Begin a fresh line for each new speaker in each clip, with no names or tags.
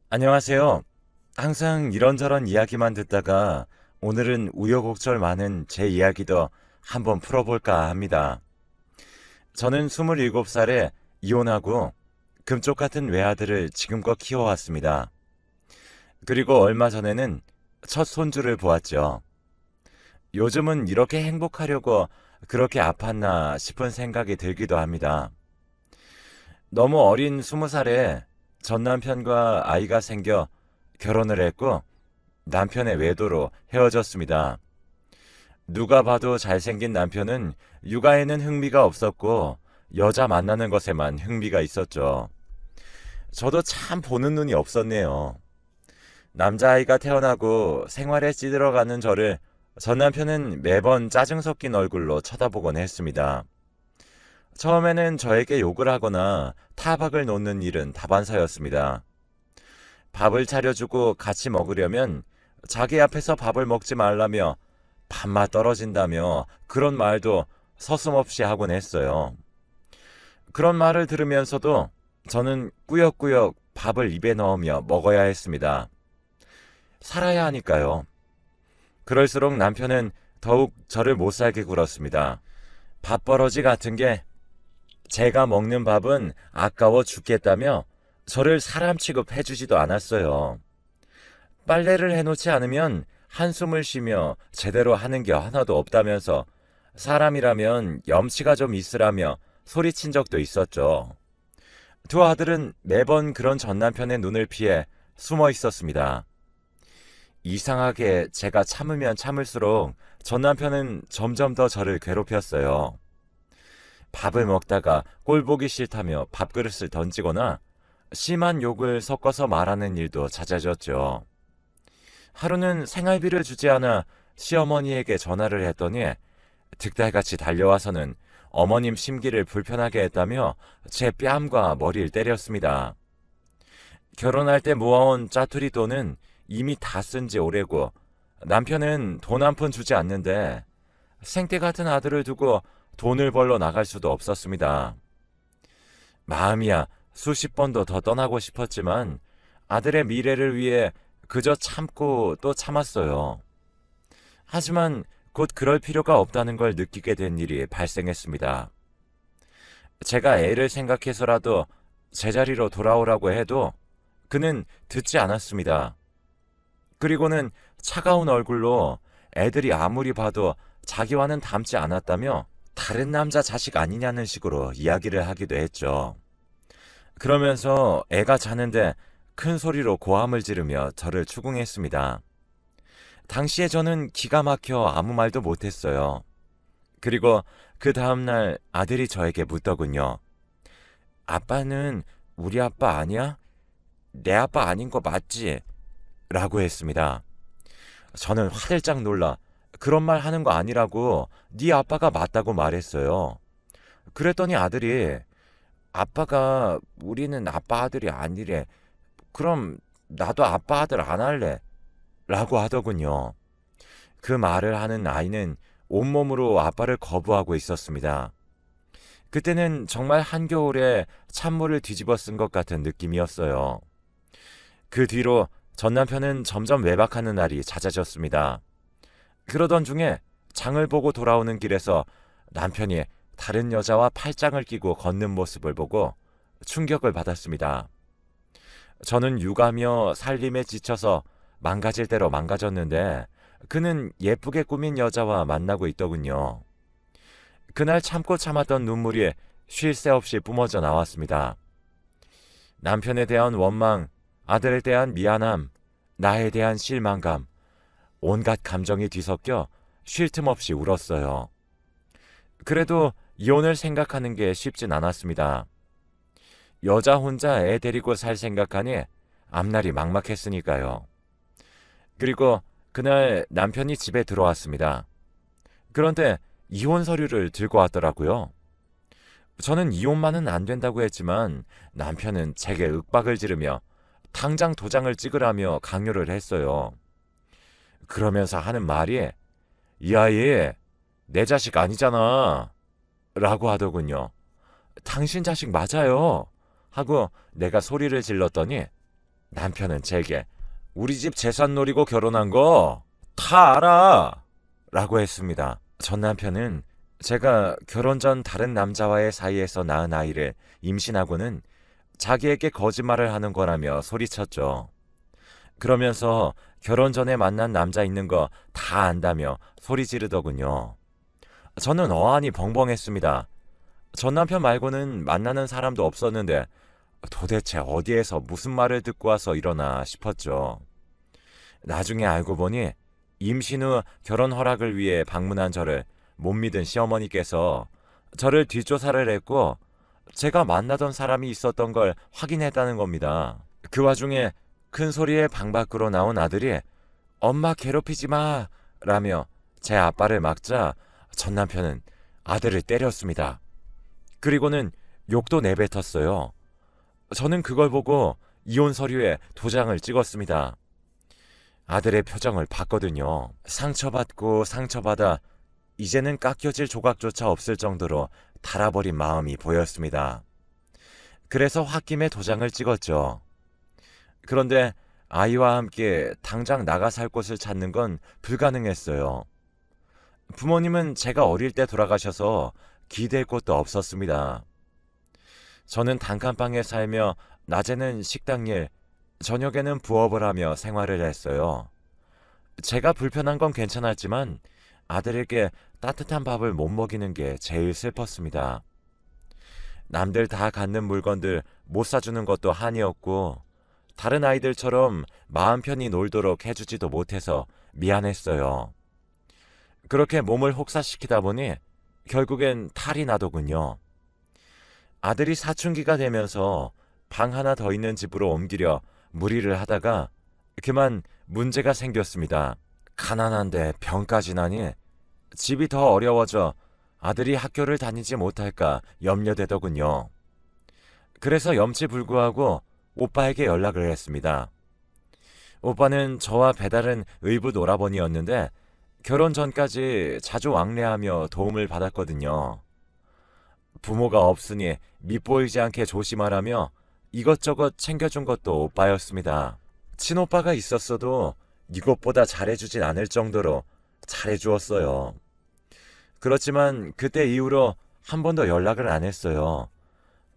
안녕하세요. 항상 이런저런 이야기만 듣다가 오늘은 우여곡절 많은 제 이야기도 한번 풀어볼까 합니다. 저는 27살에 이혼하고 금쪽 같은 외아들을 지금껏 키워왔습니다. 그리고 얼마 전에는 첫 손주를 보았죠. 요즘은 이렇게 행복하려고 그렇게 아팠나 싶은 생각이 들기도 합니다. 너무 어린 20살에 전 남편과 아이가 생겨 결혼을 했고 남편의 외도로 헤어졌습니다. 누가 봐도 잘생긴 남편은 육아에는 흥미가 없었고 여자 만나는 것에만 흥미가 있었죠. 저도 참 보는 눈이 없었네요. 남자아이가 태어나고 생활에 찌들어가는 저를 전 남편은 매번 짜증 섞인 얼굴로 쳐다보곤 했습니다. 처음에는 저에게 욕을 하거나 타박을 놓는 일은 다반사였습니다. 밥을 차려주고 같이 먹으려면 자기 앞에서 밥을 먹지 말라며 밥맛 떨어진다며 그런 말도 서슴없이 하곤 했어요. 그런 말을 들으면서도 저는 꾸역꾸역 밥을 입에 넣으며 먹어야 했습니다. 살아야 하니까요. 그럴수록 남편은 더욱 저를 못살게 굴었습니다. 밥버러지 같은 게 제가 먹는 밥은 아까워 죽겠다며 저를 사람 취급해주지도 않았어요. 빨래를 해놓지 않으면 한숨을 쉬며 제대로 하는 게 하나도 없다면서 사람이라면 염치가 좀 있으라며 소리친 적도 있었죠. 두 아들은 매번 그런 전 남편의 눈을 피해 숨어 있었습니다. 이상하게 제가 참으면 참을수록 전 남편은 점점 더 저를 괴롭혔어요. 밥을 먹다가 꼴 보기 싫다며 밥그릇을 던지거나 심한 욕을 섞어서 말하는 일도 잦아졌죠. 하루는 생활비를 주지 않아 시어머니에게 전화를 했더니 득달같이 달려와서는 어머님 심기를 불편하게 했다며 제 뺨과 머리를 때렸습니다. 결혼할 때 모아온 짜투리 돈은 이미 다 쓴 지 오래고 남편은 돈 한 푼 주지 않는데 생떼 같은 아들을 두고 돈을 벌러 나갈 수도 없었습니다. 마음이야 수십 번도 더 떠나고 싶었지만 아들의 미래를 위해 그저 참고 또 참았어요. 하지만 곧 그럴 필요가 없다는 걸 느끼게 된 일이 발생했습니다. 제가 애를 생각해서라도 제자리로 돌아오라고 해도 그는 듣지 않았습니다. 그리고는 차가운 얼굴로 애들이 아무리 봐도 자기와는 닮지 않았다며 다른 남자 자식 아니냐는 식으로 이야기를 하기도 했죠. 그러면서 애가 자는데 큰 소리로 고함을 지르며 저를 추궁했습니다. 당시에 저는 기가 막혀 아무 말도 못했어요. 그리고 그 다음날 아들이 저에게 묻더군요. 아빠는 우리 아빠 아니야? 내 아빠 아닌 거 맞지? 라고 했습니다. 저는 화들짝 놀라 그런 말 하는 거 아니라고 네 아빠가 맞다고 말했어요. 그랬더니 아들이 아빠가 우리는 아빠 아들이 아니래. 그럼 나도 아빠 아들 안 할래. 라고 하더군요. 그 말을 하는 아이는 온몸으로 아빠를 거부하고 있었습니다. 그때는 정말 한겨울에 찬물을 뒤집어 쓴 것 같은 느낌이었어요. 그 뒤로 전 남편은 점점 외박하는 날이 잦아졌습니다. 그러던 중에 장을 보고 돌아오는 길에서 남편이 다른 여자와 팔짱을 끼고 걷는 모습을 보고 충격을 받았습니다. 저는 육아며 살림에 지쳐서 망가질 대로 망가졌는데 그는 예쁘게 꾸민 여자와 만나고 있더군요. 그날 참고 참았던 눈물이 쉴 새 없이 뿜어져 나왔습니다. 남편에 대한 원망, 아들에 대한 미안함, 나에 대한 실망감, 온갖 감정이 뒤섞여 쉴 틈 없이 울었어요. 그래도 이혼을 생각하는 게 쉽진 않았습니다. 여자 혼자 애 데리고 살 생각하니 앞날이 막막했으니까요. 그리고 그날 남편이 집에 들어왔습니다. 그런데 이혼 서류를 들고 왔더라고요. 저는 이혼만은 안 된다고 했지만 남편은 제게 윽박을 지르며 당장 도장을 찍으라며 강요를 했어요. 그러면서 하는 말이 이 아이 내 자식 아니잖아 라고 하더군요. 당신 자식 맞아요 하고 내가 소리를 질렀더니 남편은 제게 우리 집 재산 노리고 결혼한 거 다 알아! 라고 했습니다. 전 남편은 제가 결혼 전 다른 남자와의 사이에서 낳은 아이를 임신하고는 자기에게 거짓말을 하는 거라며 소리쳤죠. 그러면서 결혼 전에 만난 남자 있는 거 다 안다며 소리 지르더군요. 저는 어안이 벙벙했습니다. 전 남편 말고는 만나는 사람도 없었는데 도대체 어디에서 무슨 말을 듣고 와서 이러나 싶었죠. 나중에 알고 보니 임신 후 결혼 허락을 위해 방문한 저를 못 믿은 시어머니께서 저를 뒷조사를 했고 제가 만나던 사람이 있었던 걸 확인했다는 겁니다. 그 와중에 큰 소리에 방 밖으로 나온 아들이 엄마 괴롭히지 마 라며 제 아빠를 막자 전 남편은 아들을 때렸습니다. 그리고는 욕도 내뱉었어요. 저는 그걸 보고 이혼 서류에 도장을 찍었습니다. 아들의 표정을 봤거든요. 상처받고 상처받아 이제는 깎여질 조각조차 없을 정도로 달아버린 마음이 보였습니다. 그래서 홧김에 도장을 찍었죠. 그런데 아이와 함께 당장 나가 살 곳을 찾는 건 불가능했어요. 부모님은 제가 어릴 때 돌아가셔서 기댈 곳도 없었습니다. 저는 단칸방에 살며 낮에는 식당일, 저녁에는 부업을 하며 생활을 했어요. 제가 불편한 건 괜찮았지만 아들에게 따뜻한 밥을 못 먹이는 게 제일 슬펐습니다. 남들 다 갖는 물건들 못 사주는 것도 한이었고 다른 아이들처럼 마음 편히 놀도록 해주지도 못해서 미안했어요. 그렇게 몸을 혹사시키다 보니 결국엔 탈이 나더군요. 아들이 사춘기가 되면서 방 하나 더 있는 집으로 옮기려 무리를 하다가 그만 문제가 생겼습니다. 가난한데 병까지 나니 집이 더 어려워져 아들이 학교를 다니지 못할까 염려되더군요. 그래서 염치불구하고 오빠에게 연락을 했습니다. 오빠는 저와 배다른 의붓 오라버니였는데 결혼 전까지 자주 왕래하며 도움을 받았거든요. 부모가 없으니 밉보이지 않게 조심하라며 이것저것 챙겨준 것도 오빠였습니다. 친오빠가 있었어도 이것보다 잘해주진 않을 정도로 잘해주었어요. 그렇지만 그때 이후로 한 번도 연락을 안 했어요.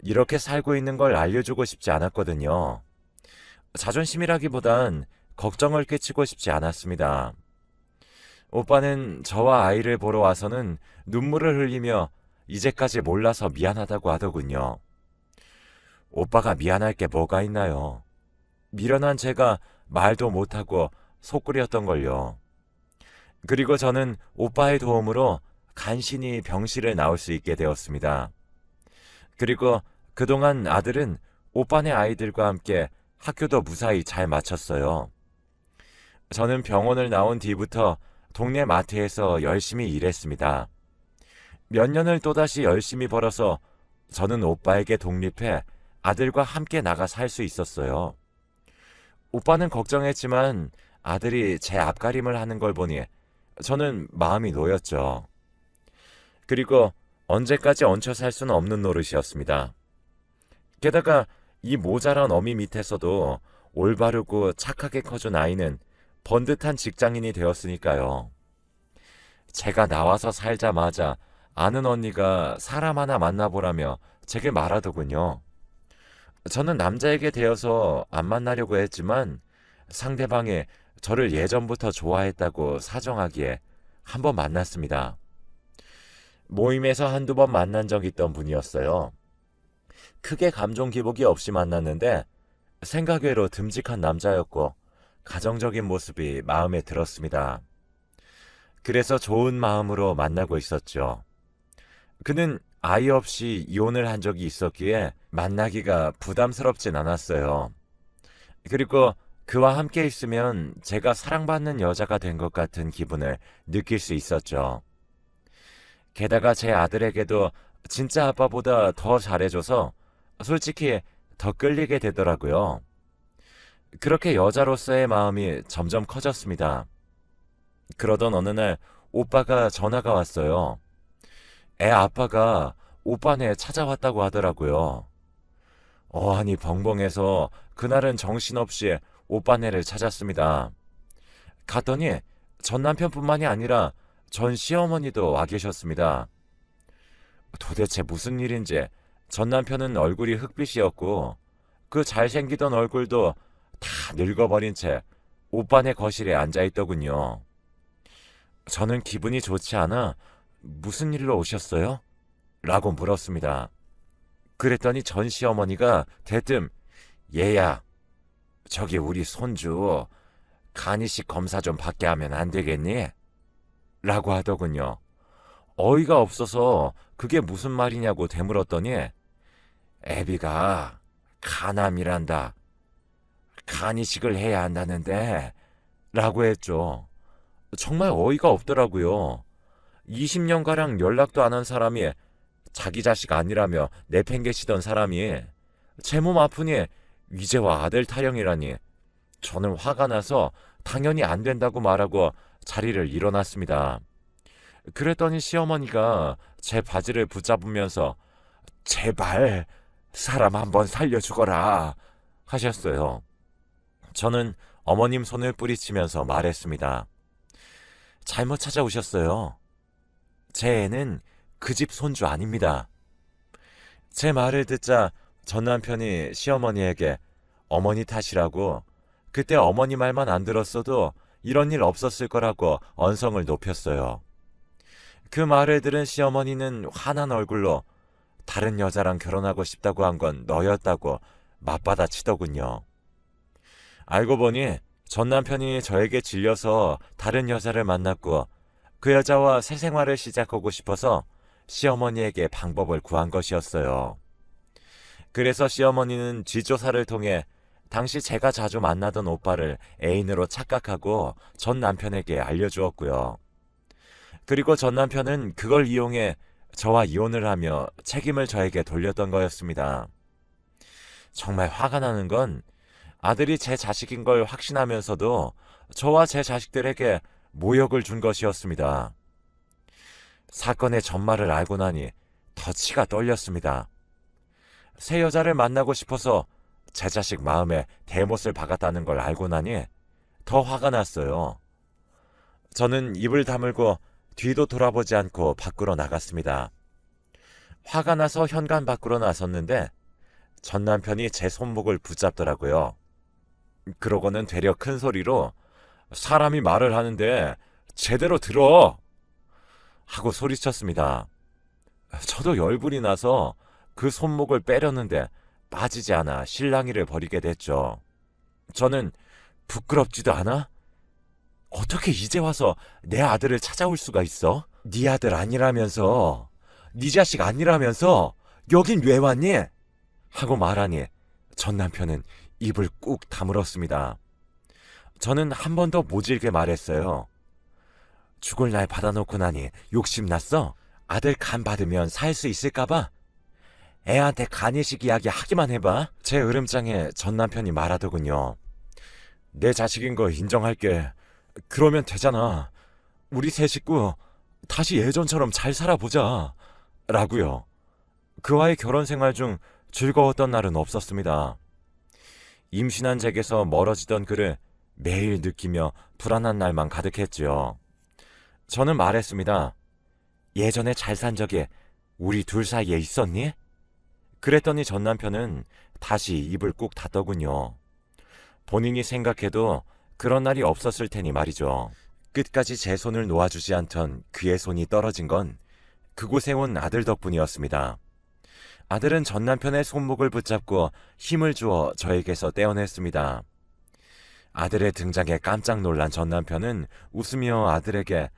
이렇게 살고 있는 걸 알려주고 싶지 않았거든요. 자존심이라기보단 걱정을 끼치고 싶지 않았습니다. 오빠는 저와 아이를 보러 와서는 눈물을 흘리며 이제까지 몰라서 미안하다고 하더군요. 오빠가 미안할 게 뭐가 있나요? 미련한 제가 말도 못하고 속구렸던걸요. 그리고 저는 오빠의 도움으로 간신히 병실을 나올 수 있게 되었습니다. 그리고 그동안 아들은 오빠네 아이들과 함께 학교도 무사히 잘 마쳤어요. 저는 병원을 나온 뒤부터 동네 마트에서 열심히 일했습니다. 몇 년을 또다시 열심히 벌어서 저는 오빠에게 독립해 아들과 함께 나가 살 수 있었어요. 오빠는 걱정했지만 아들이 제 앞가림을 하는 걸 보니 저는 마음이 놓였죠. 그리고 언제까지 얹혀 살 수는 없는 노릇이었습니다. 게다가 이 모자란 어미 밑에서도 올바르고 착하게 커준 아이는 번듯한 직장인이 되었으니까요. 제가 나와서 살자마자 아는 언니가 사람 하나 만나보라며 제게 말하더군요. 저는 남자에게 대여서 안 만나려고 했지만 상대방이 저를 예전부터 좋아했다고 사정하기에 한번 만났습니다. 모임에서 한두 번 만난 적 있던 분이었어요. 크게 감정 기복이 없이 만났는데 생각외로 듬직한 남자였고 가정적인 모습이 마음에 들었습니다. 그래서 좋은 마음으로 만나고 있었죠. 그는 아이 없이 이혼을 한 적이 있었기에 만나기가 부담스럽진 않았어요. 그리고 그와 함께 있으면 제가 사랑받는 여자가 된 것 같은 기분을 느낄 수 있었죠. 게다가 제 아들에게도 진짜 아빠보다 더 잘해줘서 솔직히 더 끌리게 되더라고요. 그렇게 여자로서의 마음이 점점 커졌습니다. 그러던 어느 날 오빠가 전화가 왔어요. 애 아빠가 오빠네 찾아왔다고 하더라고요. 어안이 벙벙해서 그날은 정신없이 오빠네를 찾았습니다. 갔더니 전 남편뿐만이 아니라 전 시어머니도 와 계셨습니다. 도대체 무슨 일인지 전 남편은 얼굴이 흑빛이었고 그 잘생기던 얼굴도 다 늙어버린 채 오빠네 거실에 앉아있더군요. 저는 기분이 좋지 않아 무슨 일로 오셨어요? 라고 물었습니다. 그랬더니 전 시어머니가 대뜸 얘야, 저기 우리 손주 간이식 검사 좀 받게 하면 안 되겠니? 라고 하더군요. 어이가 없어서 그게 무슨 말이냐고 되물었더니 애비가 간암이란다. 간이식을 해야 한다는데 라고 했죠. 정말 어이가 없더라고요. 20년가량 연락도 안 한 사람이 자기 자식 아니라며 내팽개치던 사람이 제 몸 아프니 위제와 아들 타령이라니 저는 화가 나서 당연히 안 된다고 말하고 자리를 일어났습니다. 그랬더니 시어머니가 제 바지를 붙잡으면서 제발 사람 한번 살려주거라 하셨어요. 저는 어머님 손을 뿌리치면서 말했습니다. 잘못 찾아오셨어요. 제 애는 그 집 손주 아닙니다. 제 말을 듣자 전 남편이 시어머니에게 어머니 탓이라고 그때 어머니 말만 안 들었어도 이런 일 없었을 거라고 언성을 높였어요. 그 말을 들은 시어머니는 화난 얼굴로 다른 여자랑 결혼하고 싶다고 한 건 너였다고 맞받아치더군요. 알고 보니 전 남편이 저에게 질려서 다른 여자를 만났고 그 여자와 새 생활을 시작하고 싶어서 시어머니에게 방법을 구한 것이었어요. 그래서 시어머니는 뒷조사를 통해 당시 제가 자주 만나던 오빠를 애인으로 착각하고 전 남편에게 알려주었고요. 그리고 전 남편은 그걸 이용해 저와 이혼을 하며 책임을 저에게 돌렸던 거였습니다. 정말 화가 나는 건 아들이 제 자식인 걸 확신하면서도 저와 제 자식들에게 모욕을 준 것이었습니다. 사건의 전말을 알고 나니 더 치가 떨렸습니다. 새 여자를 만나고 싶어서 제 자식 마음에 대못을 박았다는 걸 알고 나니 더 화가 났어요. 저는 입을 다물고 뒤도 돌아보지 않고 밖으로 나갔습니다. 화가 나서 현관 밖으로 나섰는데 전 남편이 제 손목을 붙잡더라고요. 그러고는 되려 큰 소리로 사람이 말을 하는데 제대로 들어! 하고 소리쳤습니다. 저도 열불이 나서 그 손목을 빼려는데 빠지지 않아 실랑이를 벌이게 됐죠. 저는 부끄럽지도 않아? 어떻게 이제 와서 내 아들을 찾아올 수가 있어? 네 아들 아니라면서, 네 자식 아니라면서 여긴 왜 왔니? 하고 말하니 전 남편은 입을 꾹 다물었습니다. 저는 한 번 더 모질게 말했어요. 죽을 날 받아놓고 나니 욕심났어? 아들 간 받으면 살 수 있을까봐? 애한테 간이식 이야기 하기만 해봐. 제 으름장에 전 남편이 말하더군요. 내 자식인 거 인정할게. 그러면 되잖아. 우리 세 식구 다시 예전처럼 잘 살아보자. 라고요. 그와의 결혼 생활 중 즐거웠던 날은 없었습니다. 임신한 댁에서 멀어지던 그를 매일 느끼며 불안한 날만 가득했지요. 저는 말했습니다. 예전에 잘 산 적이 우리 둘 사이에 있었니? 그랬더니 전 남편은 다시 입을 꾹 닫더군요. 본인이 생각해도 그런 날이 없었을 테니 말이죠. 끝까지 제 손을 놓아주지 않던 그의 손이 떨어진 건 그곳에 온 아들 덕분이었습니다. 아들은 전 남편의 손목을 붙잡고 힘을 주어 저에게서 떼어냈습니다. 아들의 등장에 깜짝 놀란 전 남편은 웃으며 아들에게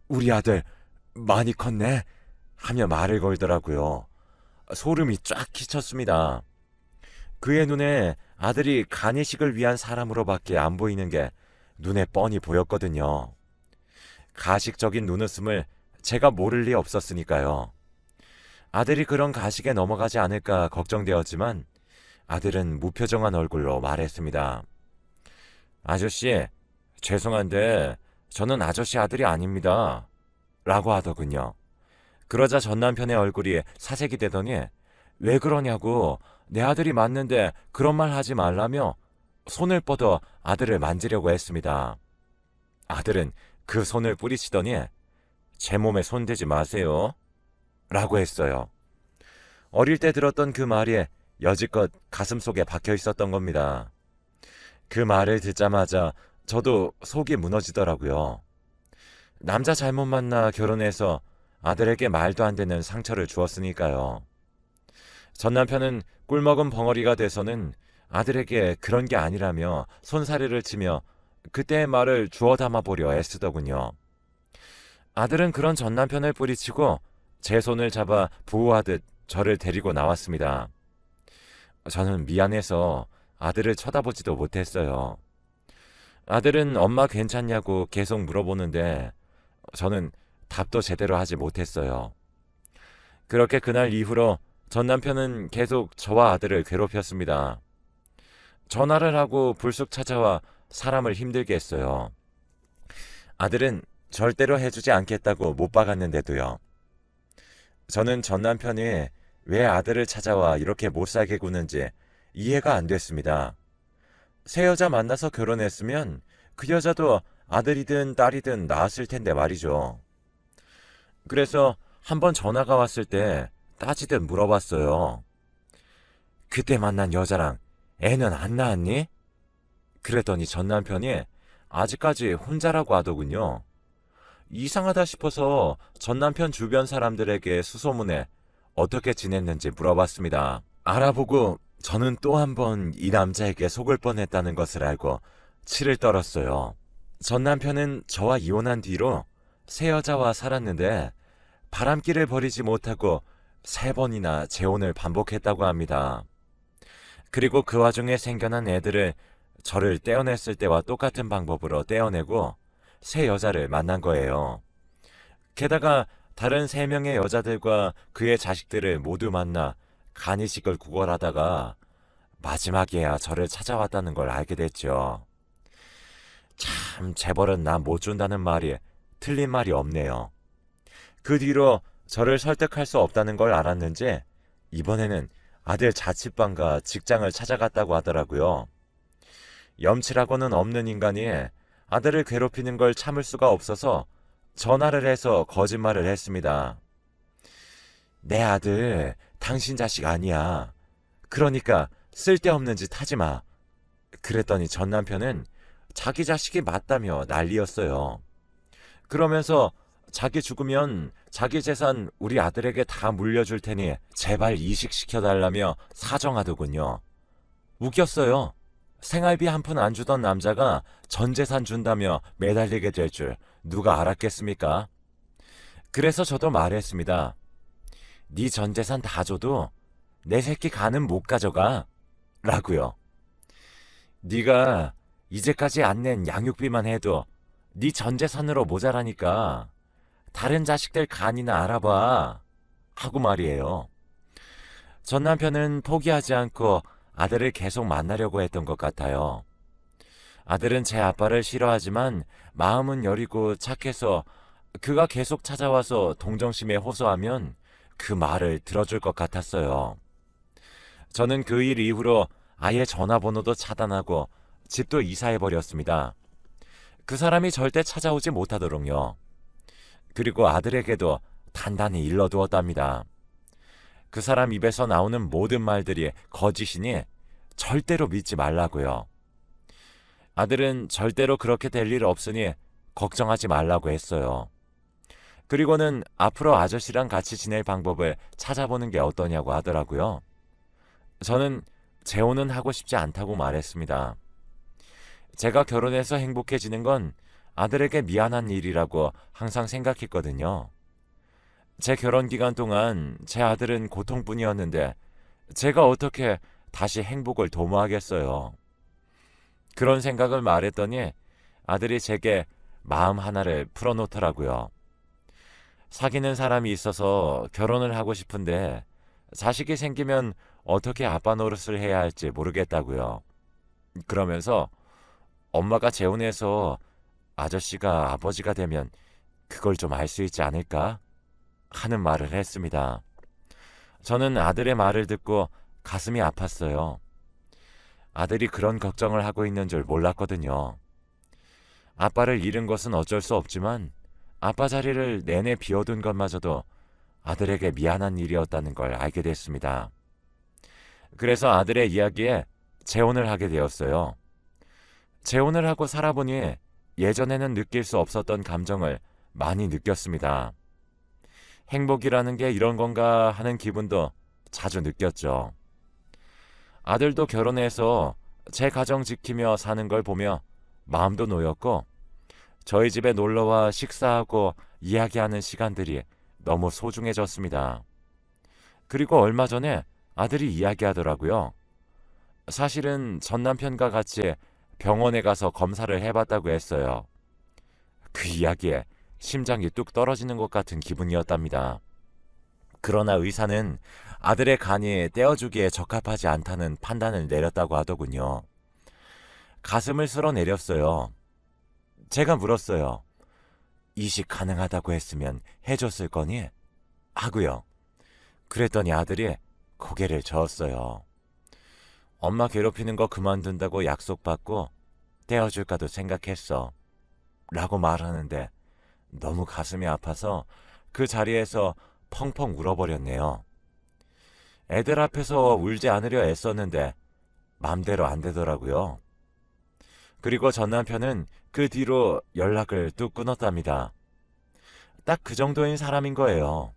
우리 아들 많이 컸네 하며 말을 걸더라고요. 소름이 쫙 끼쳤습니다. 그의 눈에 아들이 간이식을 위한 사람으로밖에 안 보이는 게 눈에 뻔히 보였거든요. 가식적인 눈웃음을 제가 모를 리 없었으니까요. 아들이 그런 가식에 넘어가지 않을까 걱정되었지만 아들은 무표정한 얼굴로 말했습니다. 아저씨, 죄송한데 저는 아저씨 아들이 아닙니다. 라고 하더군요. 그러자 전 남편의 얼굴이 사색이 되더니 왜 그러냐고 내 아들이 맞는데 그런 말 하지 말라며 손을 뻗어 아들을 만지려고 했습니다. 아들은 그 손을 뿌리치더니 제 몸에 손대지 마세요 라고 했어요. 어릴 때 들었던 그 말이 여지껏 가슴속에 박혀 있었던 겁니다. 그 말을 듣자마자 저도 속이 무너지더라고요. 남자 잘못 만나 결혼해서 아들에게 말도 안 되는 상처를 주었으니까요. 전 남편은 꿀먹은 벙어리가 돼서는 아들에게 그런 게 아니라며 손사래를 치며 그때의 말을 주워 담아보려 애쓰더군요. 아들은 그런 전 남편을 뿌리치고 제 손을 잡아 보호하듯 저를 데리고 나왔습니다. 저는 미안해서 아들을 쳐다보지도 못했어요. 아들은 엄마 괜찮냐고 계속 물어보는데 저는 답도 제대로 하지 못했어요. 그렇게 그날 이후로 전 남편은 계속 저와 아들을 괴롭혔습니다. 전화를 하고 불쑥 찾아와 사람을 힘들게 했어요. 아들은 절대로 해주지 않겠다고 못 박았는데도요. 저는 전 남편이 왜 아들을 찾아와 이렇게 못살게 구는지 이해가 안 됐습니다. 새 여자 만나서 결혼했으면 그 여자도 아들이든 딸이든 낳았을 텐데 말이죠. 그래서 한번 전화가 왔을 때 따지듯 물어봤어요. 그때 만난 여자랑 애는 안 낳았니? 그랬더니 전 남편이 아직까지 혼자라고 하더군요. 이상하다 싶어서 전 남편 주변 사람들에게 수소문해 어떻게 지냈는지 물어봤습니다. 알아보고 저는 또 한 번 이 남자에게 속을 뻔했다는 것을 알고 치를 떨었어요. 전 남편은 저와 이혼한 뒤로 새 여자와 살았는데 바람길을 버리지 못하고 3번이나 재혼을 반복했다고 합니다. 그리고 그 와중에 생겨난 애들을 저를 떼어냈을 때와 똑같은 방법으로 떼어내고 새 여자를 만난 거예요. 게다가 다른 3명의 여자들과 그의 자식들을 모두 만나 간이식을 구걸하다가 마지막에야 저를 찾아왔다는 걸 알게 됐죠. 참 재벌은 나 못 준다는 말이 틀린 말이 없네요. 그 뒤로 저를 설득할 수 없다는 걸 알았는지 이번에는 아들 자취방과 직장을 찾아갔다고 하더라고요. 염치라고는 없는 인간이 아들을 괴롭히는 걸 참을 수가 없어서 전화를 해서 거짓말을 했습니다. 내 아들 당신 자식 아니야. 그러니까 쓸데없는 짓 하지 마. 그랬더니 전 남편은 자기 자식이 맞다며 난리였어요. 그러면서 자기 죽으면 자기 재산 우리 아들에게 다 물려줄 테니 제발 이식시켜달라며 사정하더군요. 웃겼어요. 생활비 한 푼 안 주던 남자가 전 재산 준다며 매달리게 될 줄 누가 알았겠습니까? 그래서 저도 말했습니다. 네 전 재산 다 줘도 내 새끼 간은 못 가져가. 라고요. 네가 이제까지 안 낸 양육비만 해도 네 전 재산으로 모자라니까 다른 자식들 간이나 알아봐. 하고 말이에요. 전 남편은 포기하지 않고 아들을 계속 만나려고 했던 것 같아요. 아들은 제 아빠를 싫어하지만 마음은 여리고 착해서 그가 계속 찾아와서 동정심에 호소하면 그 말을 들어줄 것 같았어요. 저는 그 일 이후로 아예 전화번호도 차단하고 집도 이사해버렸습니다. 그 사람이 절대 찾아오지 못하도록요. 그리고 아들에게도 단단히 일러두었답니다. 그 사람 입에서 나오는 모든 말들이 거짓이니 절대로 믿지 말라고요. 아들은 절대로 그렇게 될 일 없으니 걱정하지 말라고 했어요. 그리고는 앞으로 아저씨랑 같이 지낼 방법을 찾아보는 게 어떠냐고 하더라고요. 저는 재혼은 하고 싶지 않다고 말했습니다. 제가 결혼해서 행복해지는 건 아들에게 미안한 일이라고 항상 생각했거든요. 제 결혼 기간 동안 제 아들은 고통뿐이었는데 제가 어떻게 다시 행복을 도모하겠어요. 그런 생각을 말했더니 아들이 제게 마음 하나를 풀어놓더라고요. 사귀는 사람이 있어서 결혼을 하고 싶은데 자식이 생기면 어떻게 아빠 노릇을 해야 할지 모르겠다고요. 그러면서 엄마가 재혼해서 아저씨가 아버지가 되면 그걸 좀 알 수 있지 않을까? 하는 말을 했습니다. 저는 아들의 말을 듣고 가슴이 아팠어요. 아들이 그런 걱정을 하고 있는 줄 몰랐거든요. 아빠를 잃은 것은 어쩔 수 없지만 아빠 자리를 내내 비워둔 것마저도 아들에게 미안한 일이었다는 걸 알게 됐습니다. 그래서 아들의 이야기에 재혼을 하게 되었어요. 재혼을 하고 살아보니 예전에는 느낄 수 없었던 감정을 많이 느꼈습니다. 행복이라는 게 이런 건가 하는 기분도 자주 느꼈죠. 아들도 결혼해서 제 가정 지키며 사는 걸 보며 마음도 놓였고, 저희 집에 놀러와 식사하고 이야기하는 시간들이 너무 소중해졌습니다. 그리고 얼마 전에 아들이 이야기하더라고요. 사실은 전 남편과 같이 병원에 가서 검사를 해봤다고 했어요. 그 이야기에 심장이 뚝 떨어지는 것 같은 기분이었답니다. 그러나 의사는 아들의 간이 떼어주기에 적합하지 않다는 판단을 내렸다고 하더군요. 가슴을 쓸어내렸어요. 제가 물었어요. 이식 가능하다고 했으면 해줬을 거니? 하고요. 그랬더니 아들이 고개를 저었어요. 엄마 괴롭히는 거 그만둔다고 약속받고 떼어줄까도 생각했어. 라고 말하는데 너무 가슴이 아파서 그 자리에서 펑펑 울어버렸네요. 애들 앞에서 울지 않으려 애썼는데 맘대로 안 되더라고요. 그리고 전 남편은 그 뒤로 연락을 뚝 끊었답니다. 딱 그 정도인 사람인 거예요.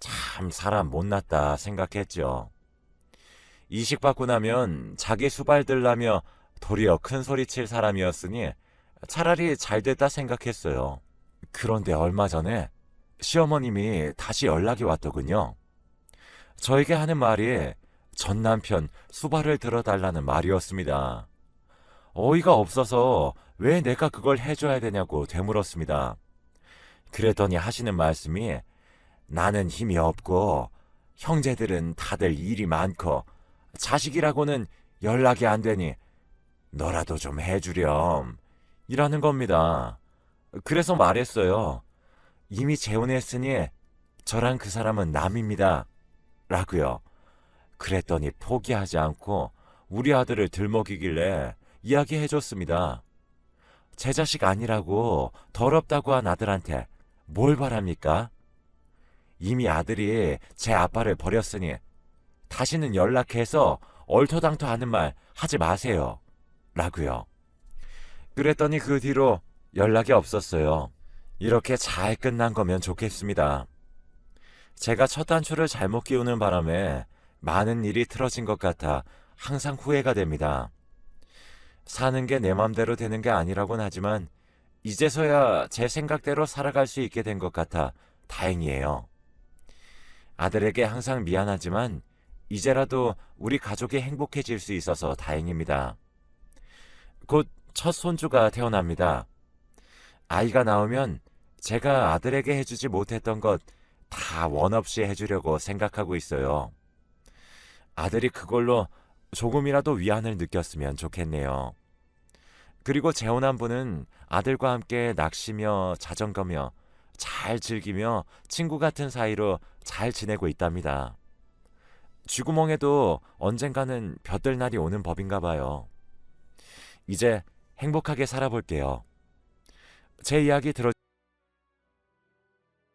참 사람 못났다 생각했죠. 이식받고 나면 자기 수발들라며 도리어 큰 소리 칠 사람이었으니 차라리 잘 됐다 생각했어요. 그런데 얼마 전에 시어머님이 다시 연락이 왔더군요. 저에게 하는 말이 전 남편 수발을 들어달라는 말이었습니다. 어이가 없어서 왜 내가 그걸 해줘야 되냐고 되물었습니다. 그랬더니 하시는 말씀이 나는 힘이 없고 형제들은 다들 일이 많고 자식이라고는 연락이 안 되니 너라도 좀 해주렴 이라는 겁니다. 그래서 말했어요. 이미 재혼했으니 저랑 그 사람은 남입니다. 라고요. 그랬더니 포기하지 않고 우리 아들을 들먹이길래 이야기해줬습니다. 제 자식 아니라고 더럽다고 한 아들한테 뭘 바랍니까? 이미 아들이 제 아빠를 버렸으니 다시는 연락해서 얼토당토하는 말 하지 마세요. 라고요. 그랬더니 그 뒤로 연락이 없었어요. 이렇게 잘 끝난 거면 좋겠습니다. 제가 첫 단추를 잘못 끼우는 바람에 많은 일이 틀어진 것 같아 항상 후회가 됩니다. 사는 게 내 맘대로 되는 게 아니라고는 하지만 이제서야 제 생각대로 살아갈 수 있게 된 것 같아 다행이에요. 아들에게 항상 미안하지만 이제라도 우리 가족이 행복해질 수 있어서 다행입니다. 곧 첫 손주가 태어납니다. 아이가 나오면 제가 아들에게 해주지 못했던 것 다 원 없이 해주려고 생각하고 있어요. 아들이 그걸로 조금이라도 위안을 느꼈으면 좋겠네요. 그리고 재혼한 분은 아들과 함께 낚시며 자전거며 잘 즐기며 친구 같은 사이로 잘 지내고 있답니다. 쥐구멍에도 언젠가는 볕들 날이 오는 법인가 봐요. 이제 행복하게 살아볼게요. 제 이야기 들어